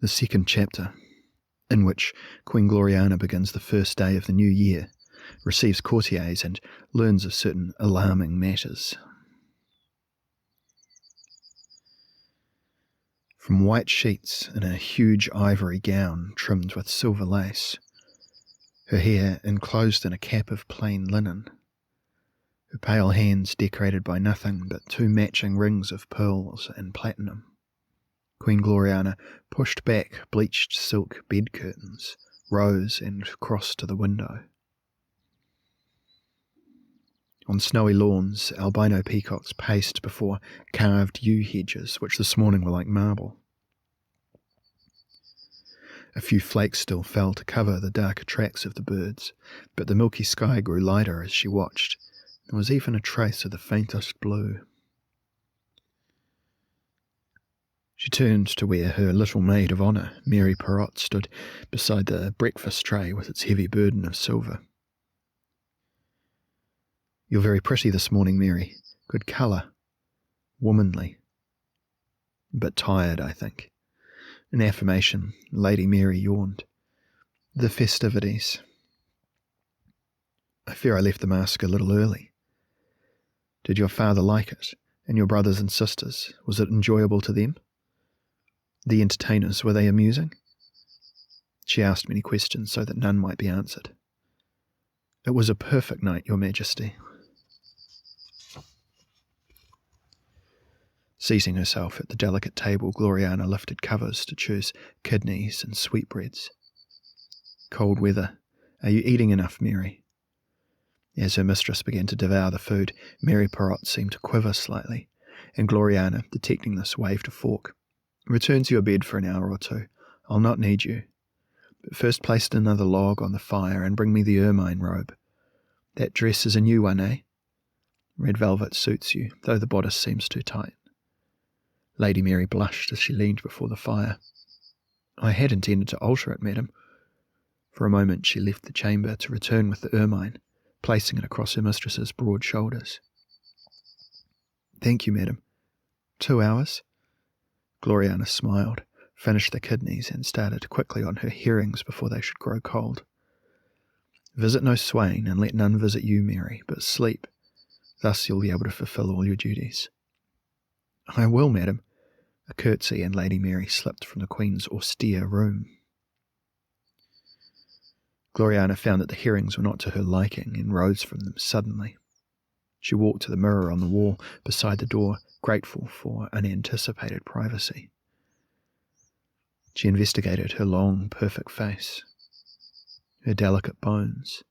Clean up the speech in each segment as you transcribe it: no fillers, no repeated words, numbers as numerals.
The second chapter, in which Queen Gloriana begins the first day of the new year, receives courtiers and learns of certain alarming matters. From white sheets in a huge ivory gown trimmed with silver lace, her hair enclosed in a cap of plain linen, her pale hands decorated by nothing but 2 matching rings of pearls and platinum, Queen Gloriana pushed back bleached silk bed curtains, rose and crossed to the window. On snowy lawns, albino peacocks paced before carved yew hedges, which this morning were like marble. A few flakes still fell to cover the darker tracks of the birds, but the milky sky grew lighter as she watched. There was even a trace of the faintest blue. She turned to where her little maid of honour, Mary Perrott, stood beside the breakfast tray with its heavy burden of silver. "You're very pretty this morning, Mary. Good colour. Womanly. But tired, I think." In affirmation, Lady Mary yawned. "The festivities. I fear I left the masque a little early. Did your father like it? And your brothers and sisters? Was it enjoyable to them? The entertainers, were they amusing?" She asked many questions so that none might be answered. "It was a perfect night, Your Majesty." Seating herself at the delicate table, Gloriana lifted covers to choose kidneys and sweetbreads. "Cold weather. Are you eating enough, Mary?" As her mistress began to devour the food, Mary Perrott seemed to quiver slightly, and Gloriana, detecting this, waved a fork. "Return to your bed for an hour or 2. I'll not need you. But first place another log on the fire and bring me the ermine robe. That dress is a new one, eh? Red velvet suits you, though the bodice seems too tight." Lady Mary blushed as she leaned before the fire. "I had intended to alter it, madam." For a moment she left the chamber to return with the ermine, placing it across her mistress's broad shoulders. "Thank you, madam. 2 hours?" Gloriana smiled, finished the kidneys, and started quickly on her herrings before they should grow cold. "Visit no swain, and let none visit you, Mary, but sleep. Thus you'll be able to fulfil all your duties." "I will, madam." A curtsy, and Lady Mary slipped from the Queen's austere room. Gloriana found that the herrings were not to her liking, and rose from them suddenly. She walked to the mirror on the wall beside the door, grateful for unanticipated privacy. She investigated her long, perfect face, her delicate bones.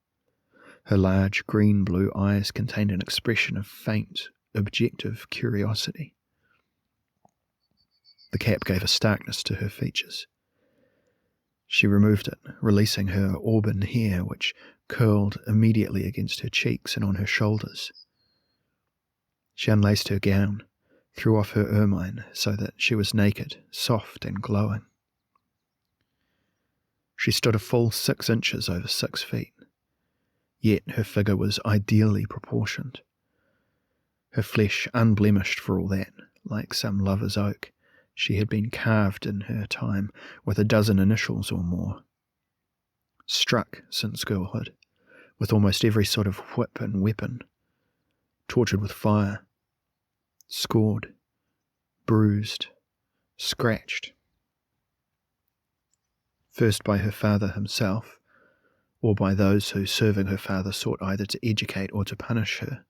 Her large green-blue eyes contained an expression of faint, objective curiosity. The cap gave a starkness to her features. She removed it, releasing her auburn hair, which curled immediately against her cheeks and on her shoulders. She unlaced her gown, threw off her ermine so that she was naked, soft and glowing. She stood a full 6 inches over 6 feet, yet her figure was ideally proportioned. Her flesh unblemished for all that, like some lover's oak. She had been carved in her time with a dozen initials or more. Struck since girlhood, with almost every sort of whip and weapon. Tortured with fire. Scored. Bruised. Scratched. First by her father himself, or by those who, serving her father, sought either to educate or to punish her.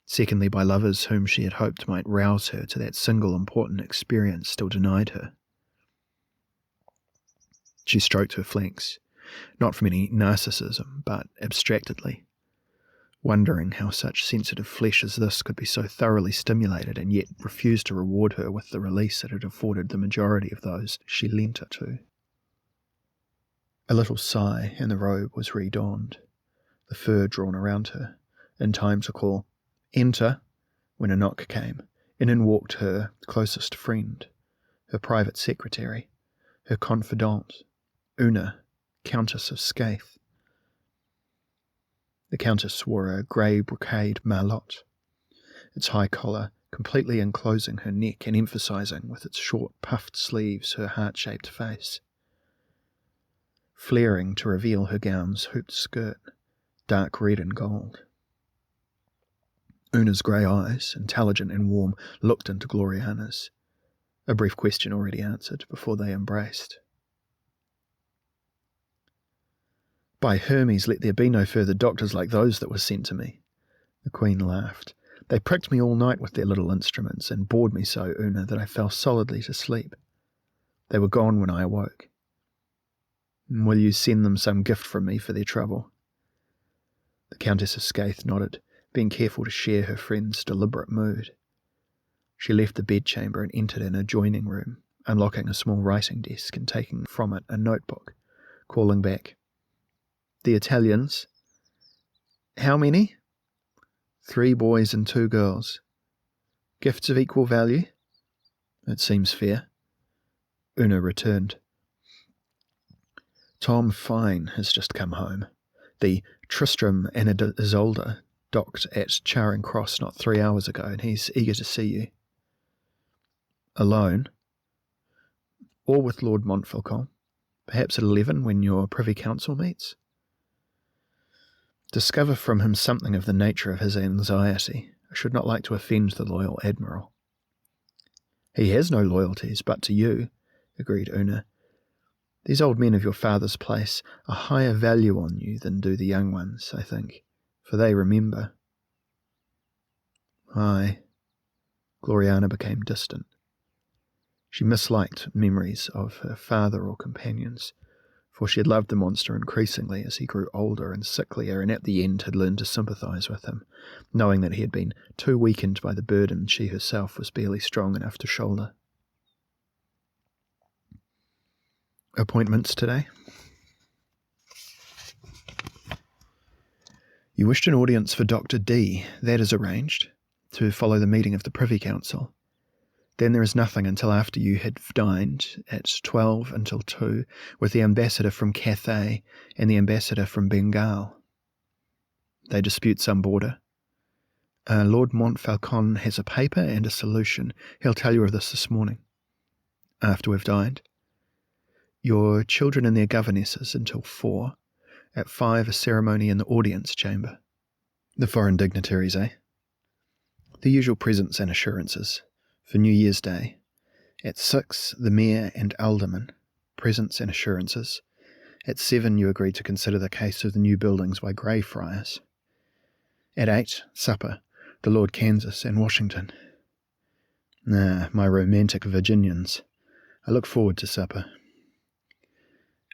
Secondly, by lovers whom she had hoped might rouse her to that single important experience still denied her. She stroked her flanks, not from any narcissism, but abstractedly, wondering how such sensitive flesh as this could be so thoroughly stimulated and yet refuse to reward her with the release it had afforded the majority of those she lent it to. A little sigh, and the robe was re-donned, the fur drawn around her, in time to call, "Enter," when a knock came. In walked her closest friend, her private secretary, her confidante, Una, Countess of Skaith. The Countess wore a grey brocade malotte, its high collar completely enclosing her neck and emphasizing with its short, puffed sleeves her heart-shaped face. Flaring to reveal her gown's hooped skirt, dark red and gold. Una's grey eyes, intelligent and warm, looked into Gloriana's. A brief question already answered before they embraced. By Hermes, let there be no further doctors like those that were sent to me. The Queen laughed. They pricked me all night with their little instruments and bored me so, Una, that I fell solidly to sleep. They were gone when I awoke. Will you send them some gift from me for their trouble? The Countess of Skaith nodded, being careful to share her friend's deliberate mood. She left the bedchamber and entered an adjoining room, unlocking a small writing desk and taking from it a notebook, calling back, "The Italians? How many?" 3 boys and 2 girls. Gifts of equal value? It seems fair. Una returned. Tom Fine has just come home. The Tristram and Isolde docked at Charing Cross not 3 hours ago, and he's eager to see you. Alone? Or with Lord Montfaucon? Perhaps at 11 when your Privy Council meets? Discover from him something of the nature of his anxiety. I should not like to offend the loyal Admiral. He has no loyalties but to you, agreed Una. These old men of your father's place a higher value on you than do the young ones, I think, for they remember. Aye. Gloriana became distant. She misliked memories of her father or companions, for she had loved the monster increasingly as he grew older and sicklier, and at the end had learned to sympathise with him, knowing that he had been too weakened by the burden she herself was barely strong enough to shoulder. Appointments today? You wished an audience for Dr. D. That is arranged, to follow the meeting of the Privy Council. Then there is nothing until after you had dined at 12 until 2 with the ambassador from Cathay and the ambassador from Bengal. They dispute some border. Lord Montfaucon has a paper and a solution. He'll tell you of this morning. After we've dined. Your children and their governesses until 4. At 5 a ceremony in the audience chamber. The foreign dignitaries, eh? The usual presents and assurances. For New Year's Day. At 6, the Mayor and Aldermen, presents and assurances. At 7, you agreed to consider the case of the new buildings by Greyfriars. At 8, supper, the Lord Kansas and Washington. My romantic Virginians. I look forward to supper.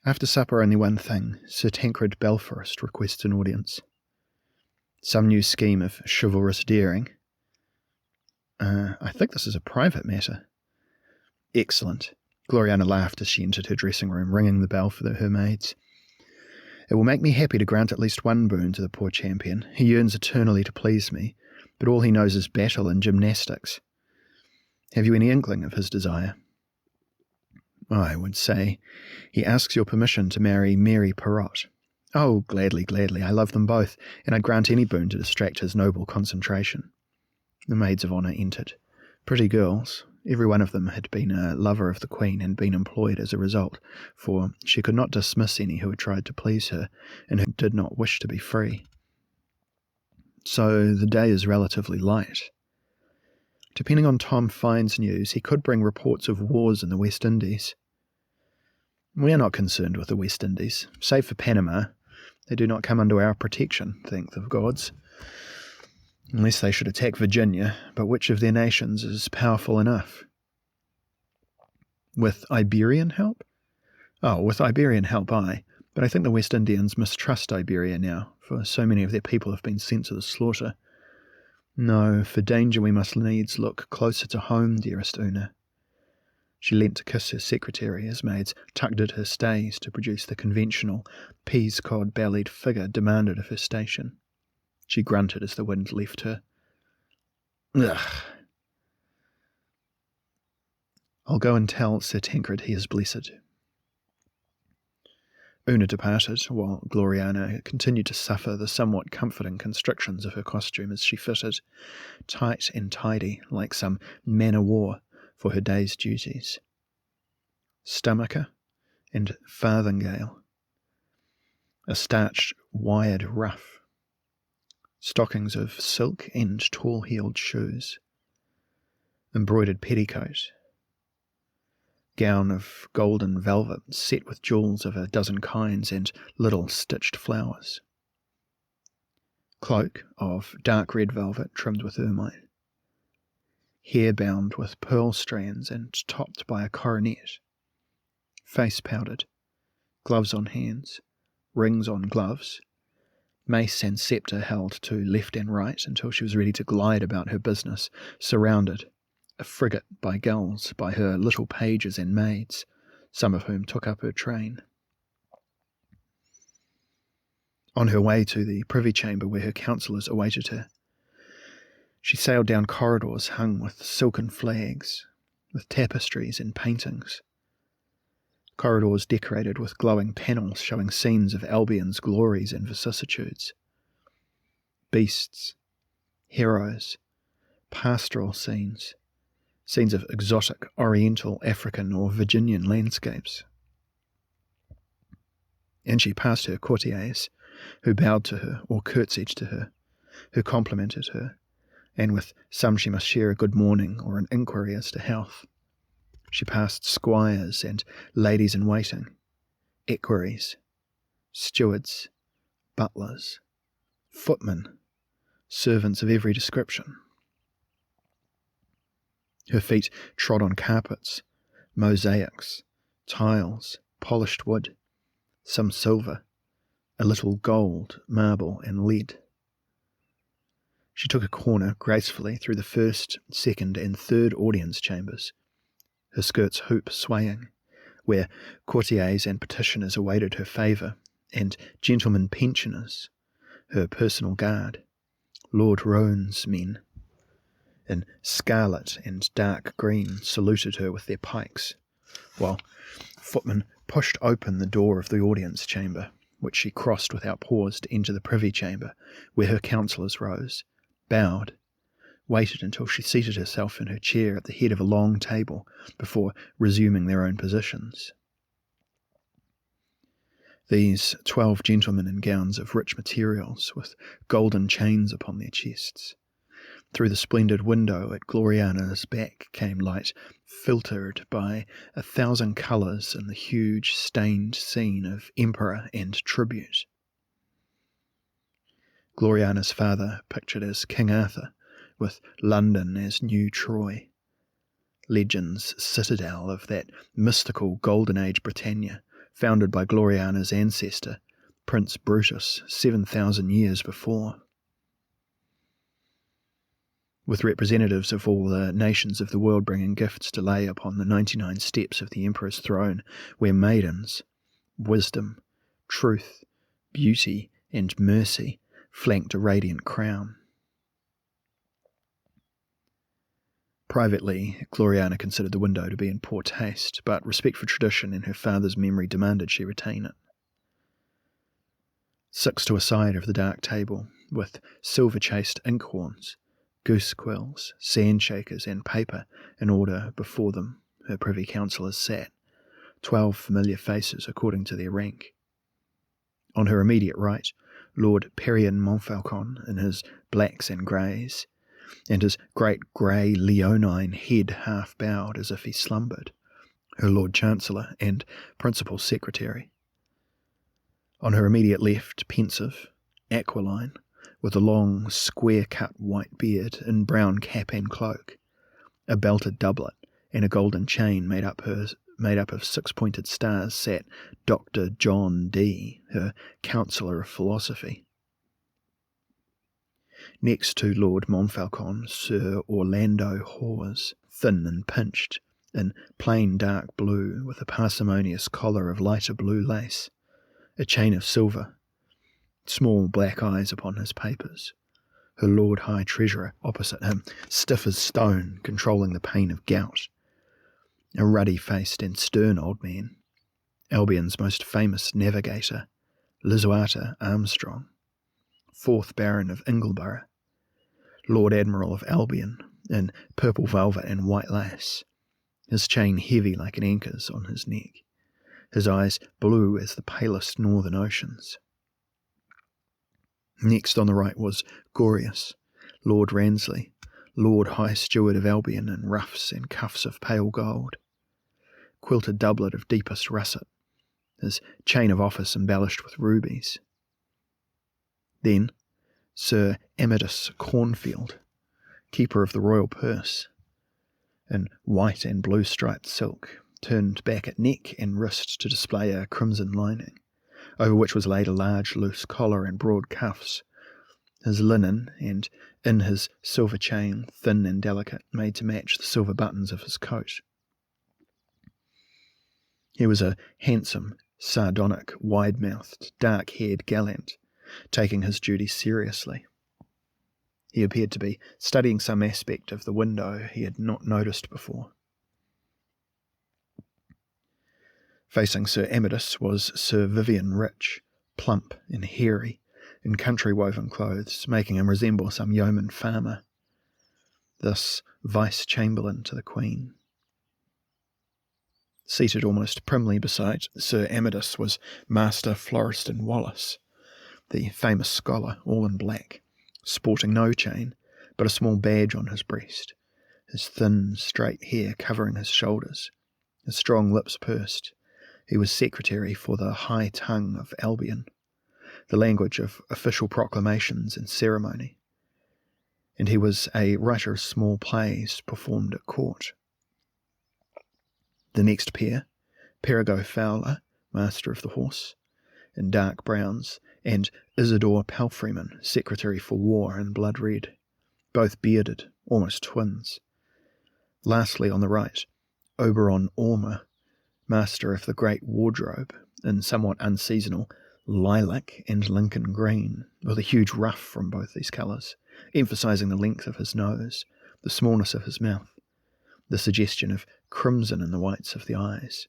After supper, only one thing. Sir Tancred Belforest requests an audience. Some new scheme of chivalrous daring. I think this is a private matter. Excellent. Gloriana laughed as she entered her dressing room, ringing the bell for her maids. It will make me happy to grant at least one boon to the poor champion. He yearns eternally to please me, but all he knows is battle and gymnastics. Have you any inkling of his desire? I would say he asks your permission to marry Mary Perrott. Oh, gladly, gladly. I love them both, and I'd grant any boon to distract his noble concentration. The maids of honour entered. Pretty girls. Every one of them had been a lover of the Queen and been employed as a result, for she could not dismiss any who had tried to please her and who did not wish to be free. So the day is relatively light. Depending on Tom Fine's news, he could bring reports of wars in the West Indies. We are not concerned with the West Indies. Save for Panama, they do not come under our protection, thank the gods. Unless they should attack Virginia, but which of their nations is powerful enough? With Iberian help? Oh, with Iberian help, aye, but I think the West Indians mistrust Iberia now, for so many of their people have been sent to the slaughter. No, for danger we must needs look closer to home, dearest Una. She leant to kiss her secretary as maids tugged at her stays to produce the conventional, peas-cod-bellied figure demanded of her station. She grunted as the wind left her. Ugh. I'll go and tell Sir Tancred he is blessed. Una departed, while Gloriana continued to suffer the somewhat comforting constrictions of her costume as she fitted, tight and tidy, like some man-o'-war for her day's duties. Stomacher and farthingale, a starched wired ruff, stockings of silk and tall-heeled shoes, embroidered petticoat, gown of golden velvet set with jewels of a dozen kinds and little stitched flowers, cloak of dark red velvet trimmed with ermine, hair bound with pearl strands and topped by a coronet, face powdered, gloves on hands, rings on gloves, mace and sceptre held to left and right until she was ready to glide about her business, surrounded, a frigate by gulls, by her little pages and maids, some of whom took up her train. On her way to the privy chamber where her counsellors awaited her, she sailed down corridors hung with silken flags, with tapestries and paintings, corridors decorated with glowing panels showing scenes of Albion's glories and vicissitudes, beasts, heroes, pastoral scenes of exotic Oriental, African, or Virginian landscapes. And she passed her courtiers, who bowed to her or curtsied to her, who complimented her, and with some she must share a good morning or an inquiry as to health. She passed squires and ladies-in-waiting, equerries, stewards, butlers, footmen, servants of every description. Her feet trod on carpets, mosaics, tiles, polished wood, some silver, a little gold, marble, and lead. She took a corner gracefully through the first, second, and third audience chambers, her skirt's hoop swaying, where courtiers and petitioners awaited her favour, and gentlemen pensioners, her personal guard, Lord Roane's men, in scarlet and dark green, saluted her with their pikes, while footmen pushed open the door of the audience chamber, which she crossed without pause to enter the privy chamber, where her counsellors rose, bowed, waited until she seated herself in her chair at the head of a long table before resuming their own positions. These 12 gentlemen in gowns of rich materials, with golden chains upon their chests. Through the splendid window at Gloriana's back came light, filtered by 1,000 colours in the huge stained scene of emperor and tribute. Gloriana's father pictured as King Arthur, with London as New Troy, Legend's citadel of that mystical Golden Age Britannia, founded by Gloriana's ancestor, Prince Brutus, 7,000 years before. With representatives of all the nations of the world bringing gifts to lay upon the 99 steps of the Emperor's throne, where maidens, wisdom, truth, beauty, and mercy flanked a radiant crown. Privately, Gloriana considered the window to be in poor taste, but respect for tradition and her father's memory demanded she retain it. 6 to a side of the dark table, with silver-chased inkhorns, goose quills, sand shakers, and paper in order before them, her privy counsellors sat, 12 familiar faces according to their rank. On her immediate right, Lord Perrien Montfaucon in his blacks and greys, and his great grey leonine head half bowed as if he slumbered, her Lord Chancellor and Principal Secretary. On her immediate left, pensive, aquiline, with a long, square-cut white beard and brown cap and cloak, a belted doublet, and a golden chain made up of 6-pointed stars, sat Dr. John Dee, her Counsellor of Philosophy. Next to Lord Montfaucon, Sir Orlando Hawes, thin and pinched, in plain dark blue, with a parsimonious collar of lighter blue lace, a chain of silver, small black eyes upon his papers, her Lord High Treasurer opposite him, stiff as stone, controlling the pain of gout, a ruddy-faced and stern old man, Albion's most famous navigator, Lisuarte Armstrong, 4th Baron of Ingleborough, Lord Admiral of Albion, in purple velvet and white lace, his chain heavy like an anchor's on his neck, his eyes blue as the palest northern oceans. Next on the right was Courtiers, Lord Ransley, Lord High Steward of Albion in ruffs and cuffs of pale gold, quilted doublet of deepest russet, his chain of office embellished with rubies. Then Sir Amadis Cornfield, keeper of the royal purse, in white and blue striped silk, turned back at neck and wrist to display a crimson lining, over which was laid a large loose collar and broad cuffs, his linen, and in his silver chain, thin and delicate, made to match the silver buttons of his coat. He was a handsome, sardonic, wide-mouthed, dark-haired gallant, taking his duties seriously. He appeared to be studying some aspect of the window he had not noticed before. Facing Sir Amadis was Sir Vivian Rich, plump and hairy, in country-woven clothes, making him resemble some yeoman farmer, thus vice-chamberlain to the Queen. Seated almost primly beside Sir Amadis was Master Florestan Wallace, the famous scholar, all in black, sporting no chain, but a small badge on his breast, his thin, straight hair covering his shoulders, his strong lips pursed. He was secretary for the High Tongue of Albion, the language of official proclamations and ceremony, and he was a writer of small plays performed at court. The next pair, Perigo Fowler, Master of the Horse, in dark browns, and Isidore Palfreyman, Secretary for War in blood red, both bearded, almost twins. Lastly, on the right, Oberon Ormer, Master of the Great Wardrobe, in somewhat unseasonal lilac and Lincoln green, with a huge ruff from both these colours, emphasising the length of his nose, the smallness of his mouth, the suggestion of crimson in the whites of the eyes.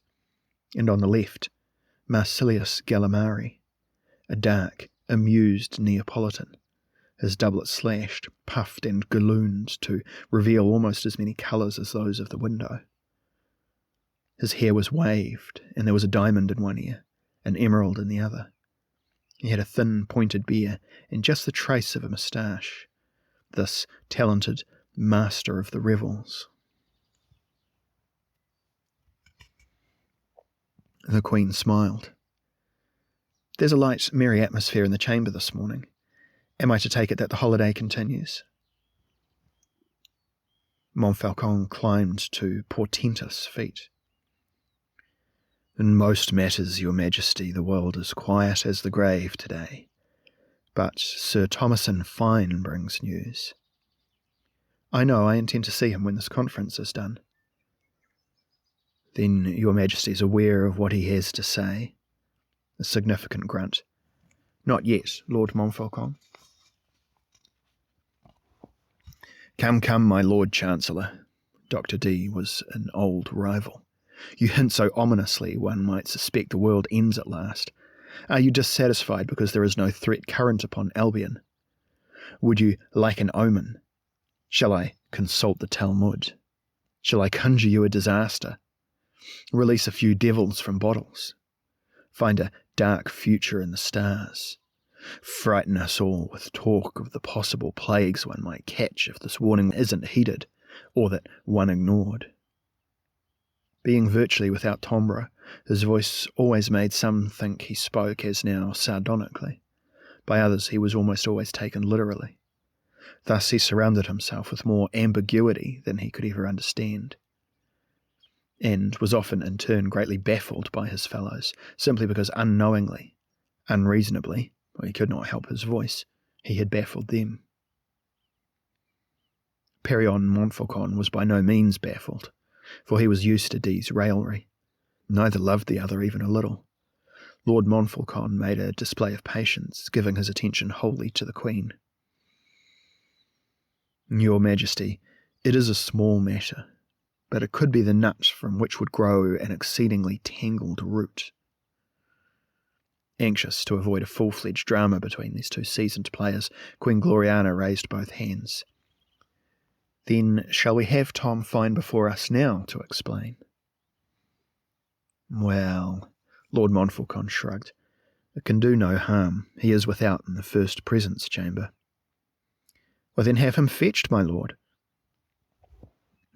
And on the left, Marsilius Gallimari, a dark, amused Neapolitan, his doublet slashed, puffed and gallooned to reveal almost as many colours as those of the window. His hair was waved, and there was a diamond in one ear, an emerald in the other. He had a thin, pointed beard, and just the trace of a moustache, this talented master of the revels. The Queen smiled. "There's a light, merry atmosphere in the chamber this morning. Am I to take it that the holiday continues?" Montfaucon climbed to portentous feet. "In most matters, your Majesty, the world is quiet as the grave today. But Sir Thomason Fine brings news." "I know, I intend to see him when this conference is done." "Then your Majesty is aware of what he has to say?" A significant grunt. "Not yet, Lord Montfaucon." Come, my Lord Chancellor." Dr. D was an old rival. "You hint so ominously one might suspect the world ends at last. Are you dissatisfied because there is no threat current upon Albion? Would you like an omen? Shall I consult the Talmud? Shall I conjure you a disaster? Release a few devils from bottles? Find a dark future in the stars? Frighten us all with talk of the possible plagues one might catch if this warning isn't heeded, or that one ignored?" Being virtually without timbre, his voice always made some think he spoke as now sardonically. By others he was almost always taken literally. Thus he surrounded himself with more ambiguity than he could ever understand, and was often in turn greatly baffled by his fellows, simply because unknowingly, unreasonably, he could not help his voice, he had baffled them. Perryon Montfaucon was by no means baffled, for he was used to D's raillery. Neither loved the other even a little. Lord Montfaucon made a display of patience, giving his attention wholly to the Queen. "Your Majesty, it is a small matter, but it could be the nut from which would grow an exceedingly tangled root." Anxious to avoid a full-fledged drama between these two seasoned players, Queen Gloriana raised both hands. "Then shall we have Tom Fine before us now to explain?" "Well," Lord Montfaucon shrugged, "it can do no harm. He is without in the first presence chamber." "Well, then have him fetched, my lord."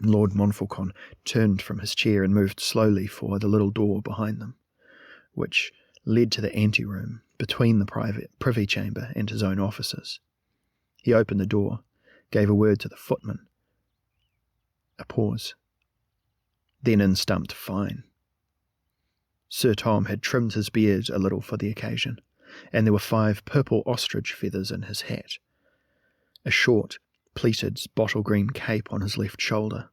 Lord Montfaucon turned from his chair and moved slowly for the little door behind them, which led to the anteroom between the privy chamber and his own offices. He opened the door, gave a word to the footman. A pause. Then in stumped Fine. Sir Tom had trimmed his beard a little for the occasion, and there were 5 purple ostrich feathers in his hat, a short, pleated bottle-green cape on his left shoulder,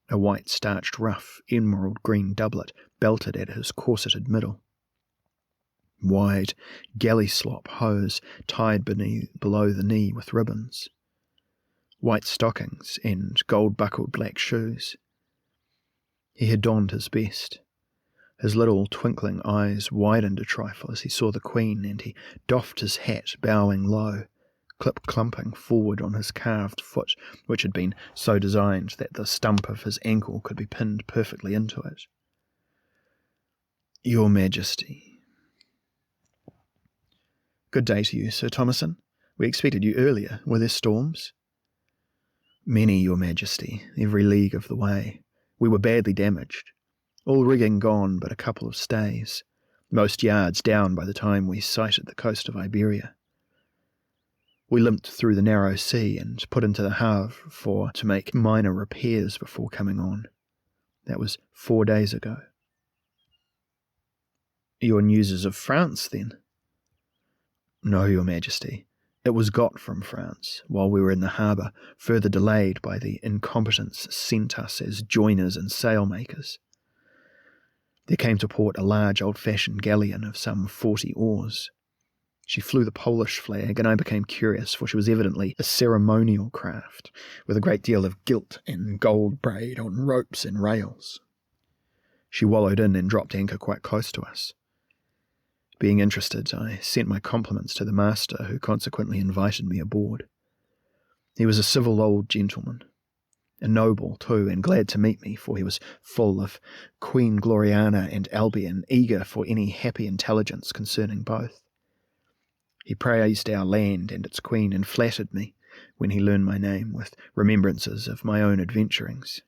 a white starched ruff emerald green doublet belted at his corseted middle, wide galley slop hose tied below the knee with ribbons, white stockings and gold-buckled black shoes. He had donned his best. His little twinkling eyes widened a trifle as he saw the Queen, and he doffed his hat, bowing low, clumping forward on his carved foot, which had been so designed that the stump of his ankle could be pinned perfectly into it. "Your Majesty." "Good day to you, Sir Thomason. We expected you earlier. Were there storms?" "Many, Your Majesty, every league of the way. We were badly damaged. All rigging gone but a couple of stays, most yards down by the time we sighted the coast of Iberia. We limped through the narrow sea and put into the Havre to make minor repairs before coming on. That was 4 days ago." "Your news is of France, then?" "No, Your Majesty. It was got from France, while we were in the harbour, further delayed by the incompetents sent us as joiners and sailmakers. There came to port a large old-fashioned galleon of some 40 oars. She flew the Polish flag, and I became curious, for she was evidently a ceremonial craft, with a great deal of gilt and gold braid on ropes and rails. She wallowed in and dropped anchor quite close to us. Being interested, I sent my compliments to the master, who consequently invited me aboard. He was a civil old gentleman, a noble too, and glad to meet me, for he was full of Queen Gloriana and Albion, eager for any happy intelligence concerning both. He praised our land and its queen, and flattered me, when he learned my name, with remembrances of my own adventurings."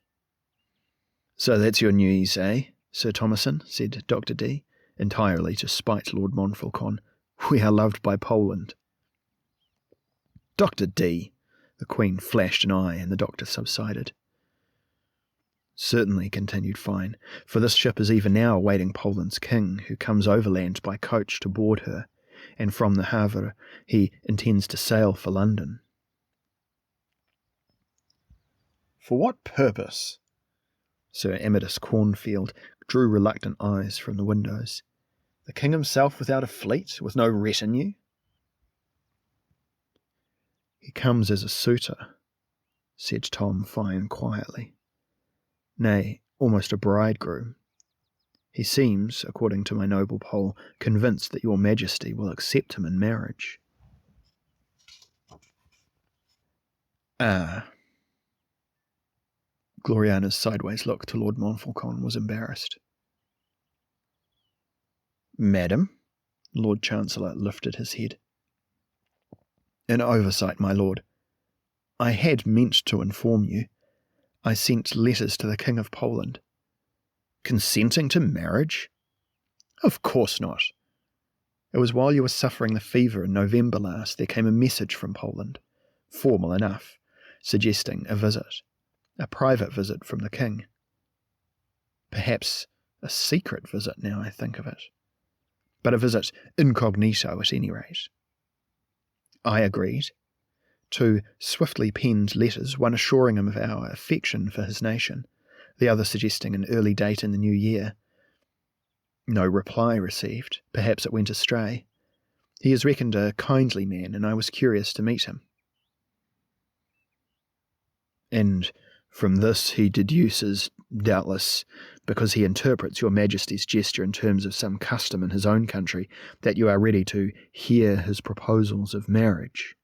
"So that's your news, eh, Sir Thomason?" said Dr. D, entirely to spite Lord Montfaucon. "We are loved by Poland." "Dr. D!" The Queen flashed an eye, and the doctor subsided. "Certainly," continued Fine, "for this ship is even now awaiting Poland's king, who comes overland by coach to board her, and from the Havre he intends to sail for London." "For what purpose?" Sir Amadis Cornfield drew reluctant eyes from the windows. "The king himself without a fleet, with no retinue?" "He comes as a suitor," said Tom Fine quietly. "Nay, almost a bridegroom. He seems, according to my noble Pole, convinced that your Majesty will accept him in marriage." "Ah." Gloriana's sideways look to Lord Montfaucon was embarrassed. "Madam?" Lord Chancellor lifted his head. "An oversight, my lord. I had meant to inform you. I sent letters to the King of Poland." "Consenting to marriage?" "Of course not. It was while you were suffering the fever in November last there came a message from Poland, formal enough, suggesting a visit, a private visit from the King. Perhaps a secret visit, now I think of it, but a visit incognito at any rate. I agreed. 2 swiftly penned letters, one assuring him of our affection for his nation, the other suggesting an early date in the new year. No reply received. Perhaps it went astray. He is reckoned a kindly man, and I was curious to meet him." "And From this he deduces, doubtless, because he interprets your Majesty's gesture in terms of some custom in his own country, that you are ready to hear his proposals of marriage.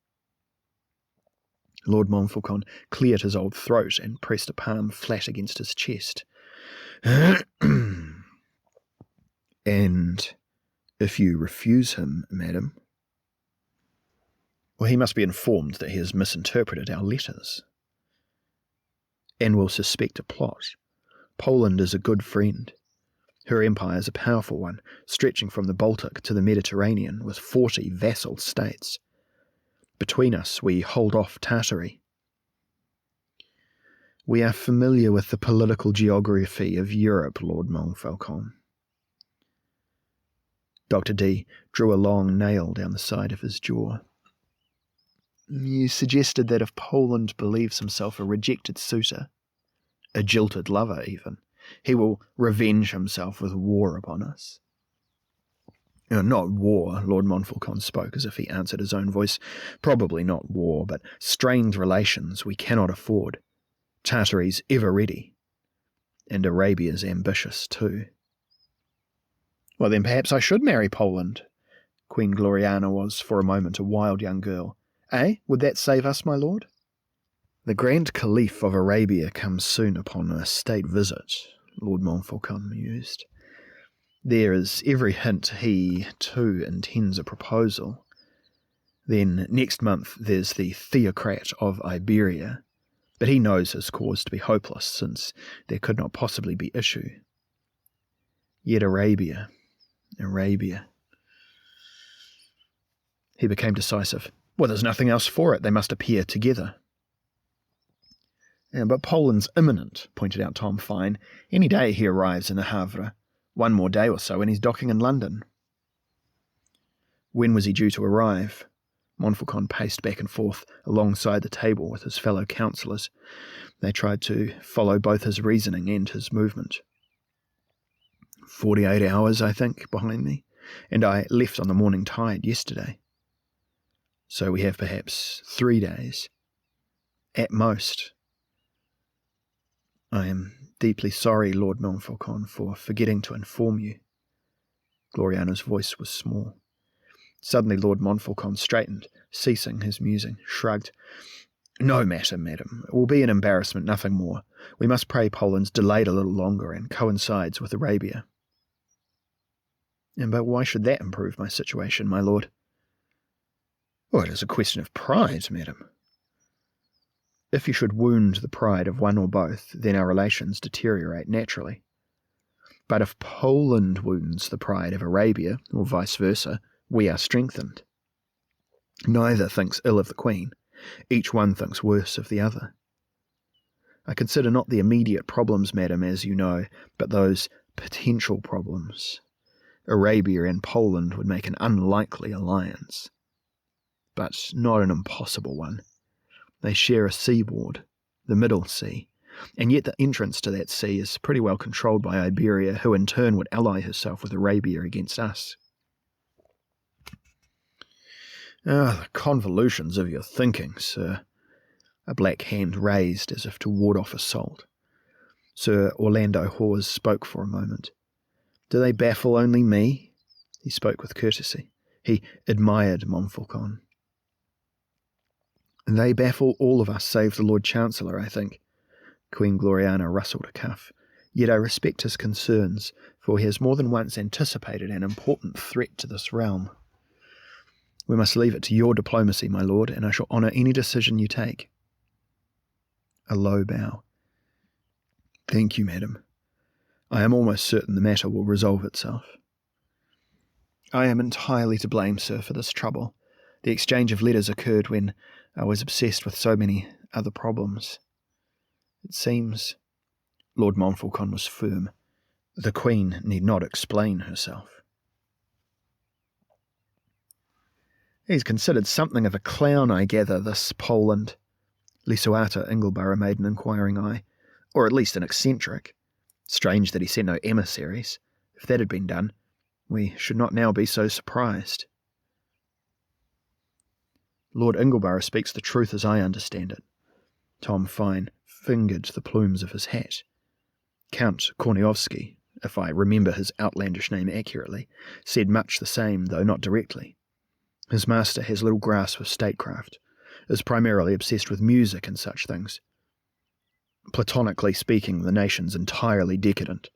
Lord Montfaucon cleared his old throat and pressed a palm flat against his chest. And if you refuse him, madam? Well, he must be informed that he has misinterpreted our letters, and will suspect a plot. Poland is a good friend. Her empire is a powerful one, stretching from the Baltic to the Mediterranean, with 40 vassal states. Between us, we hold off Tartary. We are familiar with the political geography of Europe, Lord Montfaucon. Dr. D drew a long nail down the side of his jaw. You suggested that if Poland believes himself a rejected suitor, a jilted lover even, he will revenge himself with war upon us. Not war, Lord Montfaucon spoke as if he answered his own voice. Probably not war, but strained relations we cannot afford. Tartary's ever ready, and Arabia's ambitious too. Well, then perhaps I should marry Poland. Queen Gloriana was for a moment a wild young girl. Eh? Would that save us, my lord? The Grand Caliph of Arabia comes soon upon a state visit, Lord Montfaucon mused. There is every hint he, too, intends a proposal. Then next month there's the Theocrat of Iberia, but he knows his cause to be hopeless, since there could not possibly be issue. Yet Arabia. He became decisive. Well, there's nothing else for it. They must appear together. But Poland's imminent, pointed out Tom Fine. Any day he arrives in the Havre. One more day or so and he's docking in London. When was he due to arrive? Montfaucon paced back and forth alongside the table with his fellow councillors. They tried to follow both his reasoning and his movement. 48 hours, I think, behind me, and I left on the morning tide yesterday. So we have perhaps 3 days, at most. I am deeply sorry, Lord Montfaucon, for forgetting to inform you. Gloriana's voice was small. Suddenly Lord Montfaucon straightened, ceasing his musing, shrugged. No matter, madam. It will be an embarrassment, nothing more. We must pray Poland's delayed a little longer and coincides with Arabia. But why should that improve my situation, my lord? Well, it is a question of pride, madam. If you should wound the pride of one or both, then our relations deteriorate naturally. But if Poland wounds the pride of Arabia, or vice versa, we are strengthened. Neither thinks ill of the Queen. Each one thinks worse of the other. I consider not the immediate problems, madam, as you know, but those potential problems. Arabia and Poland would make an unlikely alliance, but not an impossible one. They share a seaboard, the Middle Sea, and yet the entrance to that sea is pretty well controlled by Iberia, who in turn would ally herself with Arabia against us. The convolutions of your thinking, sir. A black hand raised as if to ward off assault. Sir Orlando Hawes spoke for a moment. Do they baffle only me? He spoke with courtesy. He admired Montfaucon. They baffle all of us save the Lord Chancellor, I think. Queen Gloriana rustled a cuff. Yet I respect his concerns, for he has more than once anticipated an important threat to this realm. We must leave it to your diplomacy, my lord, and I shall honour any decision you take. A low bow. Thank you, madam. I am almost certain the matter will resolve itself. I am entirely to blame, sir, for this trouble. The exchange of letters occurred when I was obsessed with so many other problems. It seems... Lord Montfaucon was firm. The Queen need not explain herself. He's considered something of a clown, I gather, this Poland. Lisuata Ingleborough made an inquiring eye. Or at least an eccentric. Strange that he sent no emissaries. If that had been done, we should not now be so surprised. Lord Ingleborough speaks the truth as I understand it. Tom Fine fingered the plumes of his hat. Count Korniowski, if I remember his outlandish name accurately, said much the same, though not directly. His master has little grasp of statecraft, is primarily obsessed with music and such things. Platonically speaking, the nation's entirely decadent.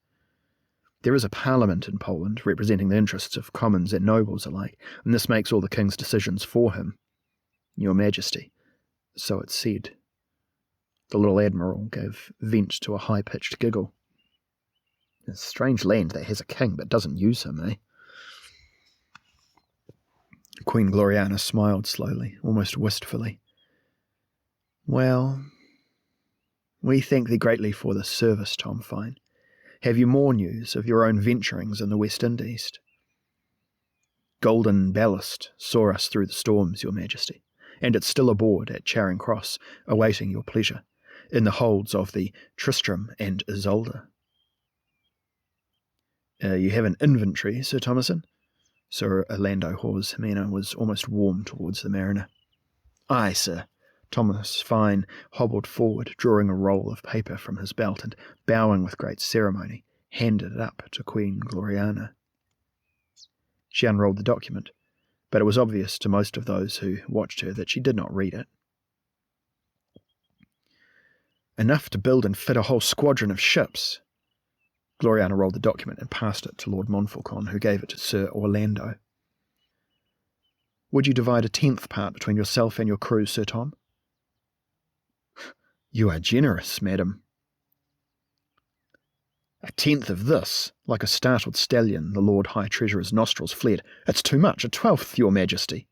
There is a parliament in Poland representing the interests of commons and nobles alike, and this makes all the king's decisions for him. Your Majesty, so it's said. The little admiral gave vent to a high-pitched giggle. A strange land that has a king but doesn't use him, eh? Queen Gloriana smiled slowly, almost wistfully. Well, we thank thee greatly for this service, Tom Fine. Have you more news of your own venturings in the West Indies? Golden Ballast saw us through the storms, Your Majesty, and it's still aboard at Charing Cross, awaiting your pleasure, in the holds of the Tristram and Isolde. You have an inventory, Sir Thomason? Sir Orlando Hawes' manner was almost warm towards the mariner. Aye, sir. Thomas Fine hobbled forward, drawing a roll of paper from his belt, and, bowing with great ceremony, handed it up to Queen Gloriana. She unrolled the document, but it was obvious to most of those who watched her that she did not read it. Enough to build and fit a whole squadron of ships. Gloriana rolled the document and passed it to Lord Montfaucon, who gave it to Sir Orlando. Would you divide a 10th part between yourself and your crew, Sir Tom? You are generous, madam. 1/10 of this. Like a startled stallion, the Lord High Treasurer's nostrils flared. It's too much. 1/12, Your Majesty.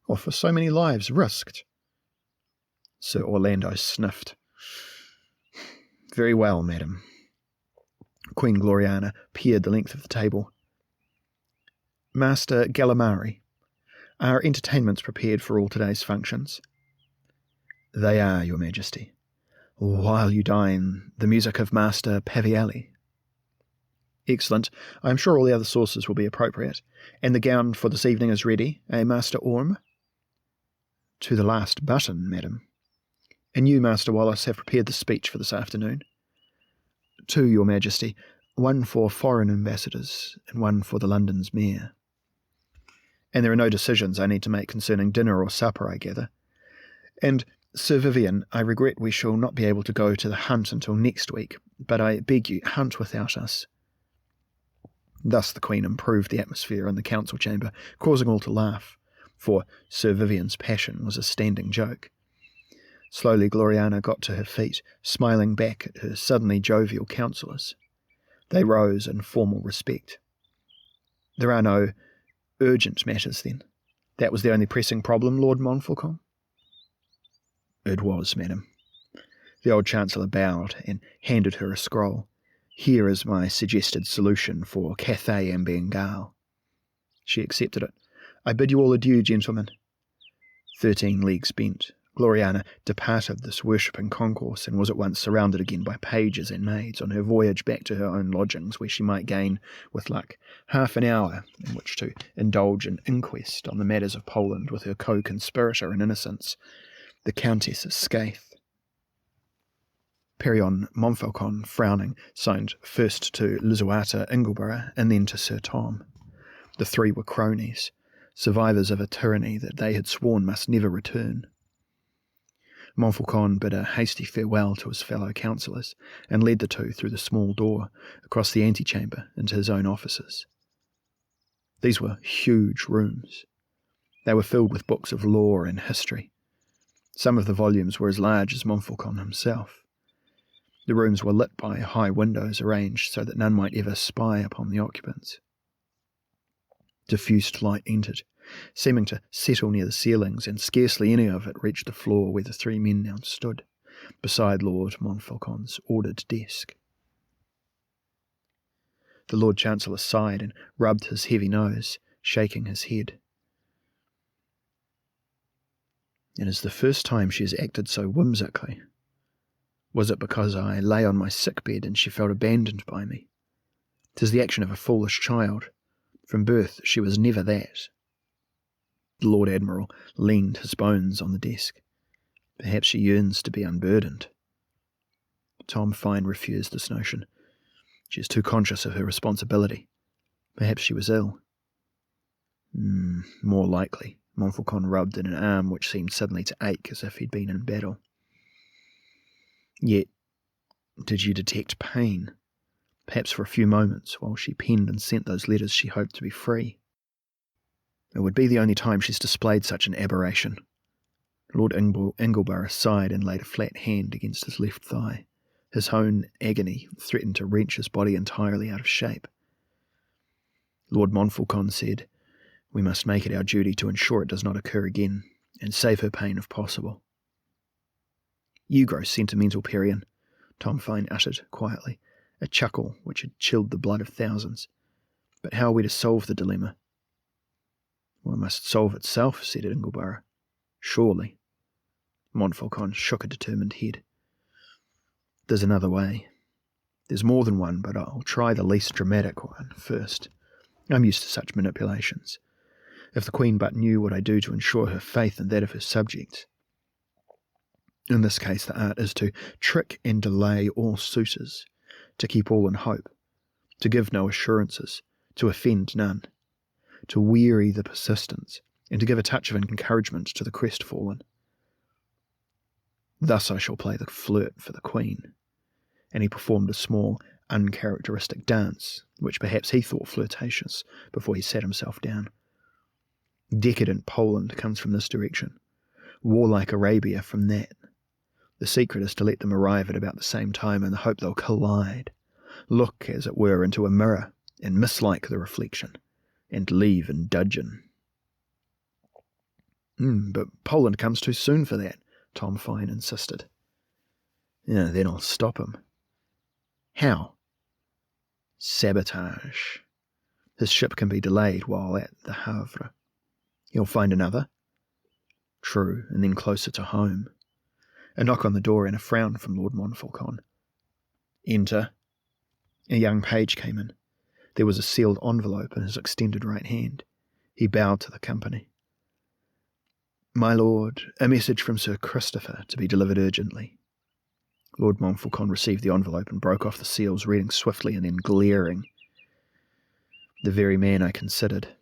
Or for so many lives risked. Sir Orlando sniffed. Very well, madam. Queen Gloriana peered the length of the table. Master Gallimari, are entertainments prepared for all today's functions? They are, Your Majesty. While you dine, the music of Master Paviali. Excellent. I am sure all the other sources will be appropriate. And the gown for this evening is ready, eh, Master Orme? To the last button, madam. And you, Master Wallace, have prepared the speech for this afternoon? 2, Your Majesty. 1 for foreign ambassadors, and 1 for the London's mayor. And there are no decisions I need to make concerning dinner or supper, I gather. And, Sir Vivian, I regret we shall not be able to go to the hunt until next week, but I beg you, hunt without us. Thus the Queen improved the atmosphere in the council chamber, causing all to laugh, for Sir Vivian's passion was a standing joke. Slowly Gloriana got to her feet, smiling back at her suddenly jovial councillors. They rose in formal respect. There are no urgent matters, then? That was the only pressing problem, Lord Montfaucon? It was, madam. The old Chancellor bowed and handed her a scroll. Here is my suggested solution for Cathay and Bengal. She accepted it. I bid you all adieu, gentlemen. 13 leagues bent. Gloriana departed this worshipping concourse and was at once surrounded again by pages and maids on her voyage back to her own lodgings, where she might gain, with luck, half an hour in which to indulge an inquest on the matters of Poland with her co-conspirator in innocence, the Countess of Scaith. Perion Montfaucon, frowning, signed first to Lisuata Ingleborough and then to Sir Tom. The 3 were cronies, survivors of a tyranny that they had sworn must never return. Montfaucon bid a hasty farewell to his fellow councillors and led the 2 through the small door across the antechamber into his own offices. These were huge rooms. They were filled with books of law and history. Some of the volumes were as large as Montfaucon himself. The rooms were lit by high windows arranged so that none might ever spy upon the occupants. Diffused light entered, seeming to settle near the ceilings, and scarcely any of it reached the floor where the 3 men now stood, beside Lord Montfaucon's ordered desk. The Lord Chancellor sighed and rubbed his heavy nose, shaking his head. It is the first time she has acted so whimsically. Was it because I lay on my sick-bed and she felt abandoned by me? 'Tis the action of a foolish child. From birth she was never that. The Lord Admiral leaned his bones on the desk. Perhaps she yearns to be unburdened. Tom Fine refused this notion. She was too conscious of her responsibility. Perhaps she was ill. More likely. Montfaucon rubbed at an arm which seemed suddenly to ache as if he'd been in battle. Yet, did you detect pain? Perhaps for a few moments, while she penned and sent those letters she hoped to be free. It would be the only time she's displayed such an aberration. Lord Ingleborough sighed and laid a flat hand against his left thigh. His own agony threatened to wrench his body entirely out of shape. Lord Montfaucon said, "We must make it our duty to ensure it does not occur again, and save her pain if possible." "You grow sentimental, Perian," Tom Fine uttered quietly, a chuckle which had chilled the blood of thousands. "But how are we to solve the dilemma?" "Well, it must solve itself," said Ingleborough. "Surely." Montfaucon shook a determined head. "There's another way. There's more than one, but I'll try the least dramatic one first. I'm used to such manipulations. If the Queen but knew what I do to ensure her faith and that of her subjects. In this case, the art is to trick and delay all suitors, to keep all in hope, to give no assurances, to offend none, to weary the persistence, and to give a touch of encouragement to the crestfallen. Thus I shall play the flirt for the Queen." And he performed a small, uncharacteristic dance, which perhaps he thought flirtatious, before he sat himself down. Decadent Poland comes from this direction, warlike Arabia from that. The secret is to let them arrive at about the same time in the hope they'll collide, look, as it were, into a mirror, and mislike the reflection, and leave in dudgeon. But Poland comes too soon for that," Tom Fine insisted. "Yeah, then I'll stop him." "How?" "Sabotage. His ship can be delayed while at the Havre. He'll find another." "True, and then closer to home." A knock on the door and a frown from Lord Montfaucon. "Enter." A young page came in. There was a sealed envelope in his extended right hand. He bowed to the company. "My lord, a message from Sir Christopher to be delivered urgently." Lord Montfaucon received the envelope and broke off the seals, reading swiftly and then glaring. "The very man I considered.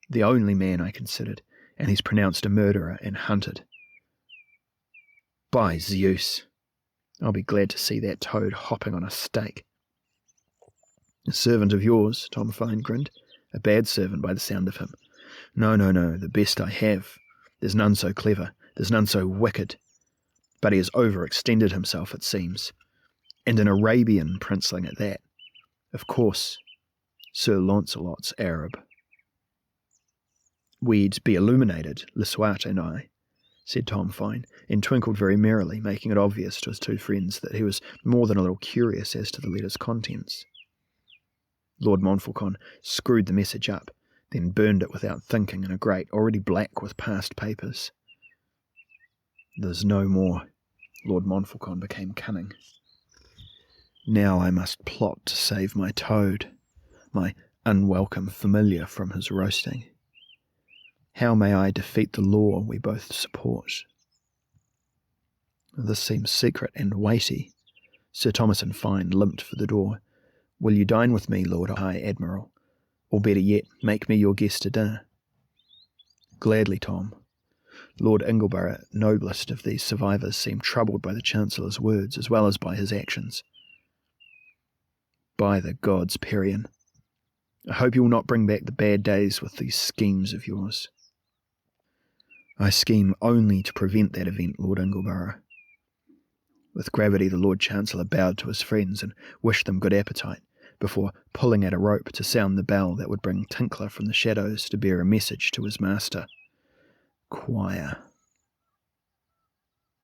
The only man I considered, and he's pronounced a murderer and hunted. By Zeus, I'll be glad to see that toad hopping on a stake." "A servant of yours," Tom Fine grinned. "A bad servant by the sound of him." No, the best I have. There's none so clever, there's none so wicked. But he has overextended himself, it seems. And an Arabian princeling at that. Of course, Sir Launcelot's Arab. "We'd be illuminated, Lisuart and I," said Tom Fine, and twinkled very merrily, making it obvious to his two friends that he was more than a little curious as to the letter's contents. Lord Montfaucon screwed the message up, then burned it without thinking in a grate already black with past papers. "There's no more." Lord Montfaucon became cunning. "Now I must plot to save my toad, my unwelcome familiar, from his roasting. How may I defeat the law we both support?" This seems secret and weighty. Sir Thomas and Fine limped for the door. "Will you dine with me, Lord High Admiral? Or better yet, make me your guest to dinner?" "Gladly, Tom." Lord Ingleborough, noblest of these survivors, seemed troubled by the Chancellor's words as well as by his actions. "By the gods, Perian, I hope you will not bring back the bad days with these schemes of yours." "I scheme only to prevent that event, Lord Ingleborough." With gravity the Lord Chancellor bowed to his friends and wished them good appetite, before pulling at a rope to sound the bell that would bring Tinkler from the shadows to bear a message to his master. Choir.